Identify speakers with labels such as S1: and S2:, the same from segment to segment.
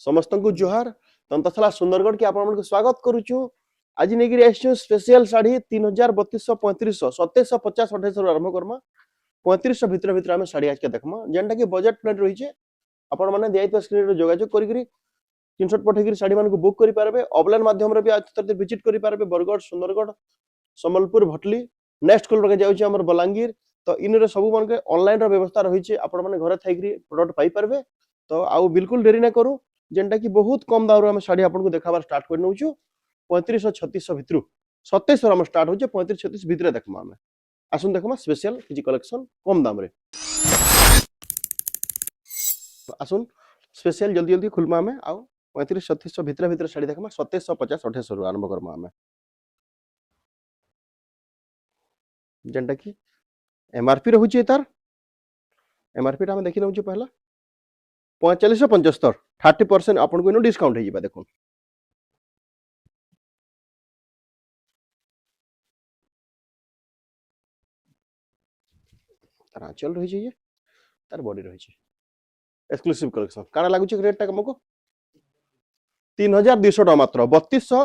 S1: समस्त को जोहार तंतशाला सुंदरगढ़ के आपण को स्वागत करूछु। आज नेगिरी आइछु स्पेशल साड़ी 3200 3500 2750 2800 आरंभ करमा 3500 भितर भितर हम साड़ी आज के देखमा जेंटा कि बजट प्लान रही छे। आपण माने दियाइतो स्क्रीन रे जोगाजोग करी स्क्रीनशॉट पठेगिरी साड़ी मान को बुक करि पारबे। ऑफलाइन माध्यम रे भी आज तरते विजिट करि पारबे। बरगढ़ सुंदरगढ़ संबलपुर भटली नेक्स्ट कल रे जाउछि हमर बलांगीर तो इन रे सब मान के ऑनलाइन रो व्यवस्था रही छे। आपण माने घरे थाइगिरी प्रोडक्ट पाई पारबे। तो आउ बिल्कुल देरी ना करू जेंटा कि बहुत कम दाम रे हम साड़ी आपन को देखाबार स्टार्ट कर नउछु 3500 3600 भितरु 2700 हम स्टार्ट होचे 35 36 भितरे देखमा हम आसुन देखमा स्पेशल किछि कलेक्शन कम दाम रे आसुन स्पेशल जल्दी जल्दी खुलमा हम आउ 35 3600 भितरे भितरे साड़ी देखमा 2750 2800 आरंभ करमा हम जेंटा कि एमआरपी रहउचे तार एमआरपी हम देखि नउछु पहला 4575 30% आपन को डिस्काउंट हो जिबा देखो तार आंचल रही छै तार बॉडी रही छै एक्सक्लूसिव कलेक्शन काना लागु छै रेट टा हमको 3200 टका मात्र 3200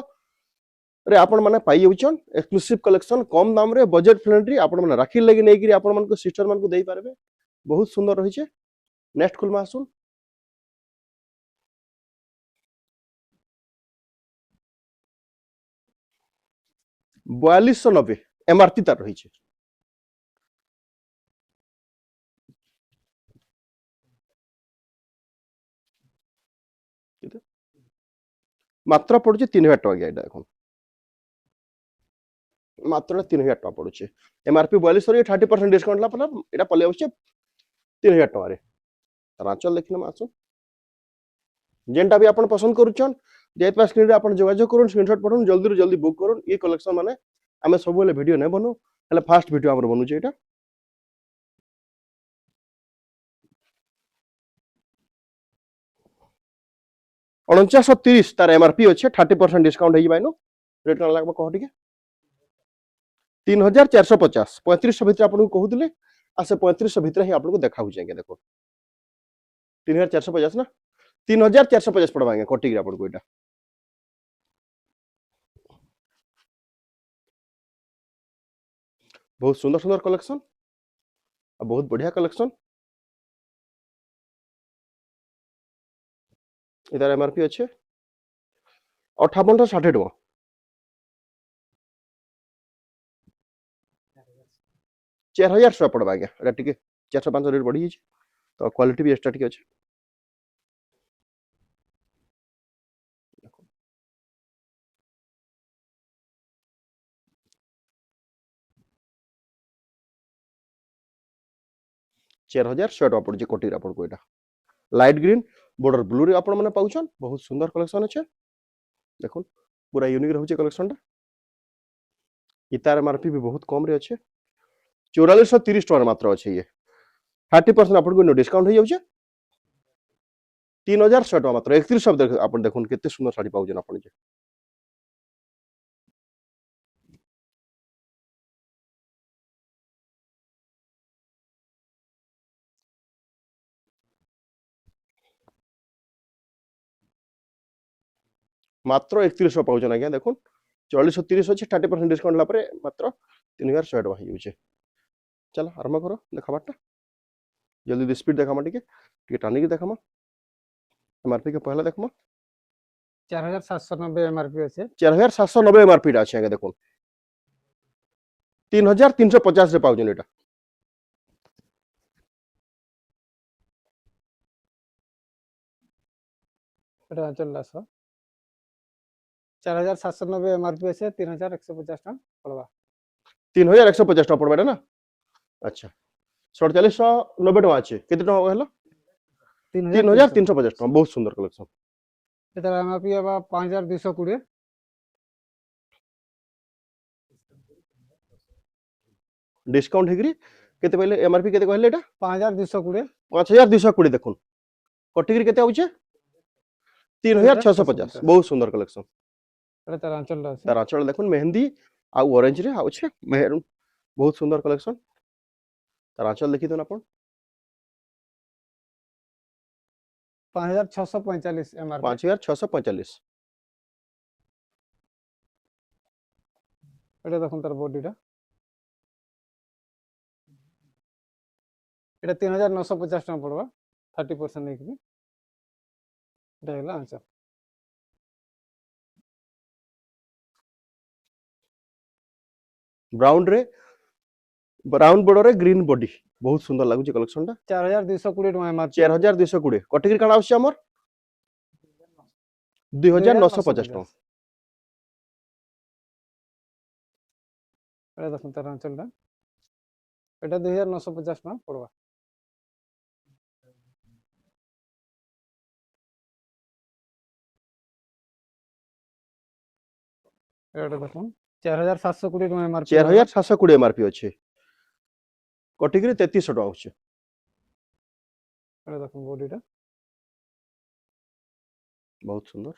S1: रे आपन माने पाई जाउछन एक्सक्लूसिव कलेक्शन कम दाम रे बजट फ्रेंडली आपन माने राखी लगी नै कि आपन मन को सिस्टर मन को देई पारबे। बहुत सुंदर रही छै। नेक्स्ट खुलमा आसुन 4290 एमआरपी तार रही छै। मात्र पड़ुचे 3000 टका एटा देखो मात्र 3000 टका पड़ुचे एमआरपी 42 रे 30% डिस्काउंट ला पला एटा पले आउचे 3000 टका रे रांचल देखिना मासु जेंटा भी आपन पसंद करूछन जेत पास स्क्रीन रे आपन जोगाजोग करून स्क्रीनशॉट पठन जल्दी रे जल्दी बुक करून। ये कलेक्शन माने हमें सब बेले वीडियो नै बनू हले फास्ट वीडियो हमर बनू छै एटा 4930 तार एमआरपी अच्छे 30% डिस्काउंट हो बाइनो रेट ना लागबा कह टिके 3450 3500 भितर आपन को कहउतले आ से 3500 भितर ही आपन को देखाउ छै देखो 3450 ना 3450 पड़बा कटिक रे आपन को एटा बहुत सुंदर सुंदर कलेक्शन आ बहुत बढ़िया कलेक्शन इधर एमआरपी अच्छे 58 60 टका 4000 पड़बा आज्ञा एटा टिके 400 500 रेट बढ़ी छै तो क्वालिटी भी एक्स्ट्रा टिके अच्छे 4100 टका पड़ छै कोटी रे आपन को एटा लाइट ग्रीन बॉर्डर ब्लू रे आपन माने पाउछन बहुत सुंदर कलेक्शन अच्छे देखो पूरा यूनिक रहउ छै कलेक्शन टा इतार एमआरपी भी बहुत कम रे अच्छे 4430 टका मात्र अच्छे ये 30% आपन को डिस्काउंट हो जाउछे 3100 टका मात्र 3100 आपन देखुन केते सुंदर साड़ी पाउछन आपन जे मात्र 3100 पाउछन आज्ञा देखुन 4430 अच्छे 30% डिस्काउंट ला परे मात्र 3100 टका हो जाउछे। चलो आरंभ करो देखाबाटा जल्दी जल्दी स्पीड देखामा टिके टानी के देखामा एमआरपी के पहला देखमा
S2: 4790 एमआरपी আছে
S1: 4790 एमआरपी टा আছে देखो 3350 रे पाउछन एटा
S2: এটা চল আসো 4790 एमआरपी আছে 3150 টাকা পড়বা
S1: 3150 टका पड़बा ना अच्छा 4790 टका আছে केते टका कहलो 3350 टका बहुत सुंदर कलेक्शन
S2: এটা एमआरपी है 5220
S1: डिस्काउंट हेगरी केते पहले एमआरपी केते कहले एटा
S2: 5220
S1: 5220 देखुन कटिगरी केते आउचे 3650 बहुत सुंदर कलेक्शन
S2: এটা তার অঞ্চলটা আছে
S1: तार आंचल देखुन मेहंदी आ ऑरेंज रे आउचे मेहरून बहुत सुंदर कलेक्शन तार आंचल देखि दन अपन
S2: 5645 MRP।
S1: 5645।
S2: এটা দেখুন তার বডিটা, এটা 3950 টাকা পড়বা 30% নেইকি। এটা হলো আনসার।
S1: ब्राउन बॉर्डर रे ग्रीन बॉडी बहुत सुंदर लागुची कलेक्शन टा।
S2: 4220 टका MRP।
S1: 4220 कैटेगरी काना आउछ हमर 2950 टका।
S2: এটা দেখুন তার আঁচলটা, এটা 2950 টাকা পড়বা। এটা দেখুন 4720 टका MRP।
S1: 4720 एमआरपी अछि। कैटेगरी 3300 टका आउछ।
S2: এটা দেখুন বডিটা,
S1: बहुत सुंदर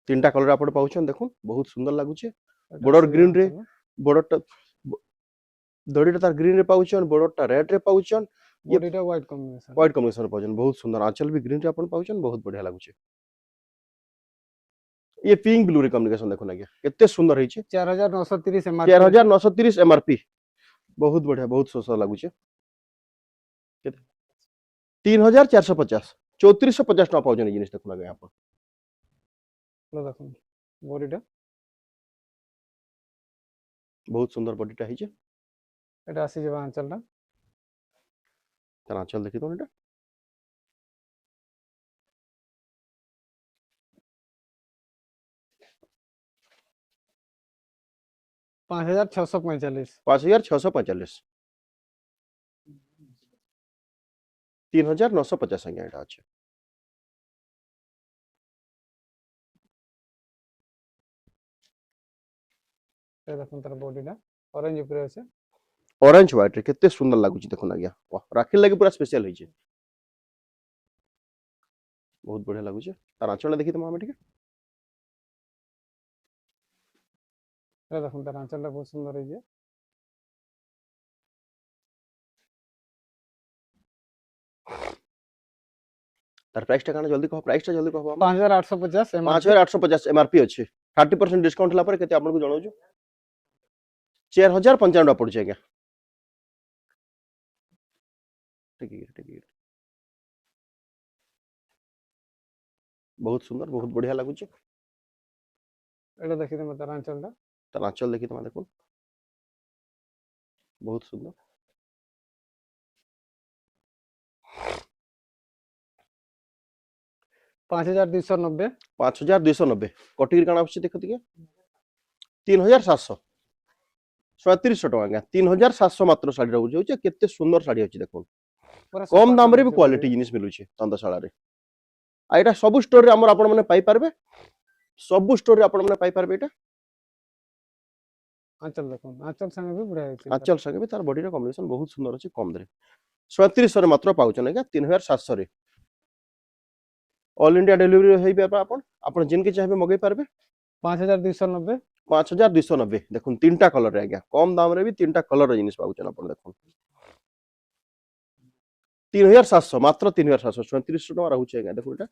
S1: तीनटा कलर आपण पाउछन देखुन बहुत सुंदर लागुचे।
S2: এটা
S1: बॉर्डर
S2: আছে
S1: ग्रीन रे
S2: আঁচল।
S1: बॉर्डर दड़ीटा तार ग्रीन रे पाउछन बॉर्डरटा रेड रे पाउछन ये
S2: বডিটা হোয়াইট কম্বিনেশন।
S1: व्हाइट कॉम्बिनेशन पाउछन बहुत सुंदर आंचल भी ग्रीन रे आपण पाउछन बहुत बढ़िया लागुचे। ये पिंक ब्लू रे कॉम्बिनेशन देखुन आगे केते सुंदर होईचे।
S2: 4930 MRP।
S1: 4930 एमआरपी बहुत बढ़िया बहुत सुंदर लागुचे। 3450 3450 टका पाउछन जिनिस देखुन आगे आपण।
S2: দেখুন বডিটা,
S1: बहुत सुंदर बॉडीटा होईचे।
S2: এটা আসি যাবে আঁচলটা।
S1: तार आंचल देखि तो एटा
S2: 5645।
S1: 5645 3950 आज्ञा एटा अछि।
S2: এটা দেখুন তার বডিটা অরেঞ্জ উপরে আছে।
S1: ऑरेंज व्हाइट रे केते सुंदर लागुची देखुन आज्ञा वाह राखी लागि पूरा स्पेशल होईचे बहुत बढ़िया लागुचे। तार आंचल देखि तो हम ठीक
S2: এটা দেখুন তার আঁচলটা বহুত সুন্দর হয়েছে।
S1: तार प्राइस टा काना जल्दी कहो प्राइस टा जल्दी कहो हम
S2: 5850 MRP।
S1: 5850 एमआरपी अछि 30% डिस्काउंट हला पर केते आपन को जणाउ छु 4095 टका पड़छ आज्ञा। ठीक बहुत सुंदर बहुत बढ़िया लागुचे।
S2: এটা দেখি তুমি তার আঁচলটা,
S1: तार आंचल देखि तो देखुन बहुत सुंदर।
S2: 5290।
S1: 5290 कैटेगरी काना आछि देखो तिके 3700 3700 टका आज्ञा 3700 मात्र साड़ी रहउ छै केते सुंदर साड़ी अछि देखुन
S2: पूरा
S1: कम
S2: सुपर
S1: दाम रे भी
S2: कलर
S1: क्वालिटी जिनिस मिलु छै तंदशाला रे। आ एटा सब स्टोर रे हमर आपण माने पाई पारबे सब स्टोर रे आपण माने पाई पारबे एटा।
S2: আঁচল দেখুন, আঁচল সঙ্গে भी बढ़िया হয়েছে।
S1: आंचल संगे भी तार बॉडी रे कॉम्बिनेशन बहुत सुंदर अछि कम दरे 3700 रे मात्र पाउछन आज्ञा 3700 रे। ऑल इंडिया डिलीवरी होई बे आपण आपण जिन के चाहबे मगै पारबे
S2: 5290।
S1: 5290 देखुन तीनटा कलर रे आज्ञा कम दाम रे भी तीनटा कलर रे जिनिस पाउछन आपण देखुन 3700 मात्र 3700 3700 टका रहउ छै आज्ञा देखुन एटा।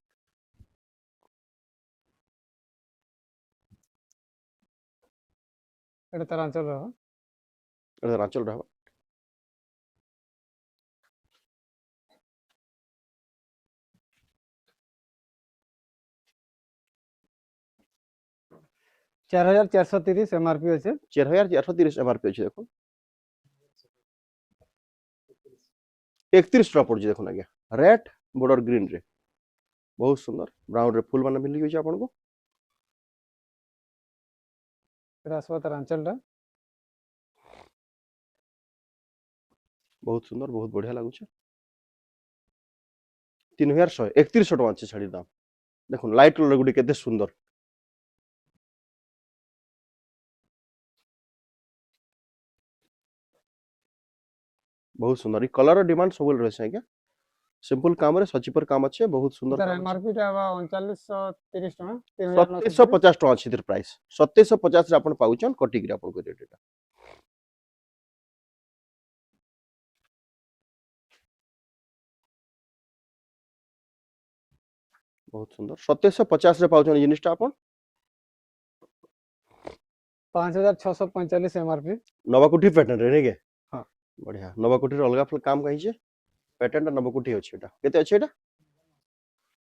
S2: এটা তার আঁচল রহ।
S1: एटा आंचल रहबा
S2: 4430 MRP আছে।
S1: 4430 एमआरपी अछि देखुन 31 टका पड़ देखुन आज्ञा रेड बॉर्डर ग्रीन रे बहुत सुंदर ब्राउन रे फुल माने मिली छै आपन को।
S2: এটা আসবে তার আঁচলটা,
S1: बहुत सुंदर बहुत बढ़िया लागु छै 3100 3100 टका छै साड़ी दाम देखुन लाइट कलर गुडी केते सुंदर बहुत सुंदर ई कलर डिमांड सबल रहे छै आज्ञा सिंपल काम रे सचिपर काम अच्छे बहुत सुंदर
S2: তার
S1: काम अच्छे।
S2: MRP টা 3930 টাকা 3930।
S1: 2750 टका अछि प्राइस 2750 रे आपण पाउछन कटिक रे आपण को रेट एटा। बहुत सुंदर 2750 रे पाउछन जिनिसटा अपन
S2: 5645 MRP।
S1: नवाकुठी पैटर्न रे ने के
S2: हाँ।
S1: बढ़िया नवाकुठी रे अलगा काम कहि छे पैटर्न नवाकुठी अछि एटा केते अछि एटा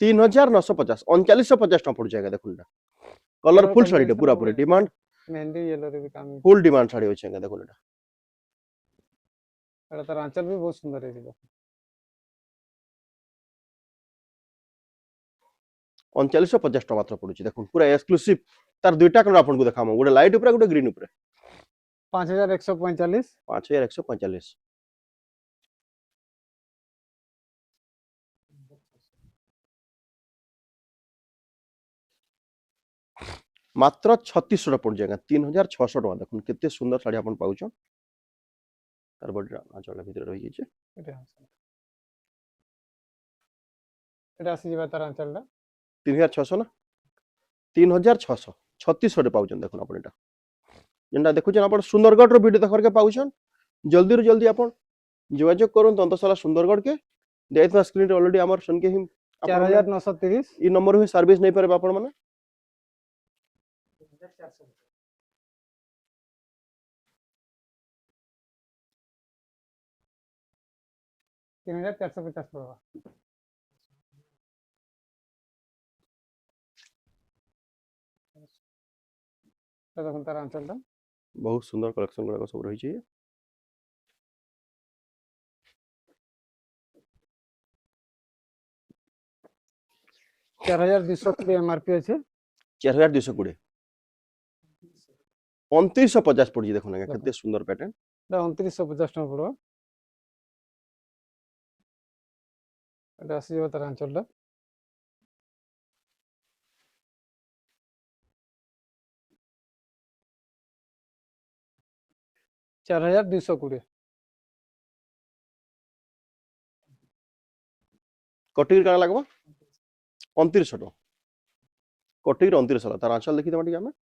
S1: 3950 3950 टका पड़ जाएगा देखुन कलरफुल साड़ी पूरा पूरी डिमांड
S2: मेहंदी येलो रे भी काम
S1: फुल डिमांड साड़ी अछि देखुन एटा
S2: एटा तार आंचल भी बहुत सुंदर है।
S1: 3950 टका मात्र पड़ुछि देखुन पूरा एक्सक्लूसिव तार दुईटा कलर आपन को देखाम गोटे लाइट ऊपर गोटे ग्रीन ऊपर
S2: 5145।
S1: 5145 मात्र 3600 टका पड़ जाएगा 3600 टका देखुन केते सुंदर साड़ी आपन पाउछन तार बॉडी आंचल भीतर रहि छै
S2: एटा आसी जेबा तार आंचल
S1: 3600 ना 3600 3600 रे पाउछन देखुन आपन एटा जेंटा देखुछन आपन सुंदरगढ़ रो वीडियो देखर के पाउछन जल्दी रो जल्दी आपन जोगाजोग करन तंतशाला सुंदरगढ़ के देत स्क्रीन रे ऑलरेडी हमर सन के हिम
S2: 4930।
S1: ई नंबर में सर्विस नहीं पारे आपन माने
S2: 3450 पड़वा। तो देखुन तार आंचल
S1: बहुत सुंदर कलेक्शन गुड़ा सब रही छै
S2: 4220 MRP আছে
S1: 4220 2950 पड़ी देखो ना केते सुंदर पैटर्न
S2: एटा 2950 टका पड़वा। एटा आसी जेबा तार आंचल 4220।
S1: कटिंग काना लागबो 2900 टका कटिंग 2900 तार आंचल देखि दमा टिक हमें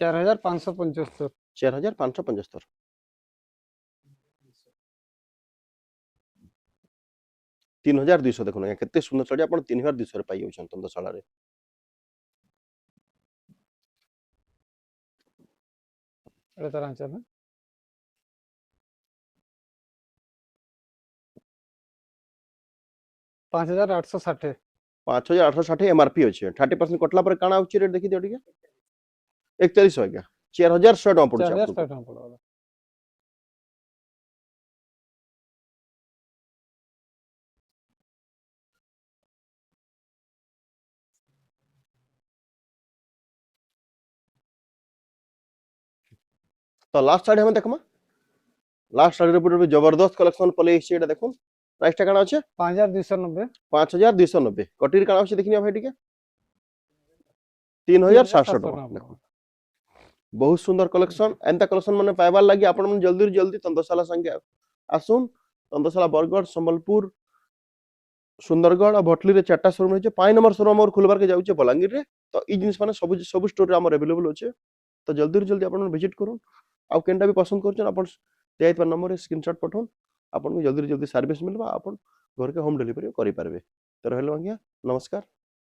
S2: चार 4575।
S1: 4575 3200 देखो ना केते सुंदर साड़ी अपन 3200 रे पाई होछन तंतशाला रे
S2: एटा तार आंचल 5860।
S1: 5860 एमआरपी अछि 30% कटला पर काना उची रेट देखि दियो टिके 4100 आज्ञा 4100 टका पड़छ
S2: 4100 टका पड़वा।
S1: तो लास्ट साड़ी हमें देखमा लास्ट साड़ी रे पूरा जबरदस्त कलेक्शन पले छै एटा देखो प्राइस टा काना अछि
S2: 5290।
S1: 5290 कटिर काना अछि देखिनिया भाई टिके 3700 टका देखो बहुत सुंदर कलेक्शन एंता कलेक्शन माने पाइबार लागि आपण मन जल्दी जल्दी तंतशाला संगे आसुन तंतशाला बरगढ़ संबलपुर सुंदरगढ़ और भटली रे चारटा शोरूम है 5 नंबर शोरूम और खुलबार के जाउचे बलांगीर रे तो ई जिनिस माने सब स्टोर रे हमर अवेलेबल होचे तो जल्दी जल्दी आपण विजिट करूँ आउ केनटा भी पसंद करछन आपण देत पर नंबर स्क्रीनशॉट पठोन आपण को जल्दी जल्दी सर्विस मिलबा आपण घर के होम डिलीवरी करि पारबे तो रहलो आज्ञा नमस्कार।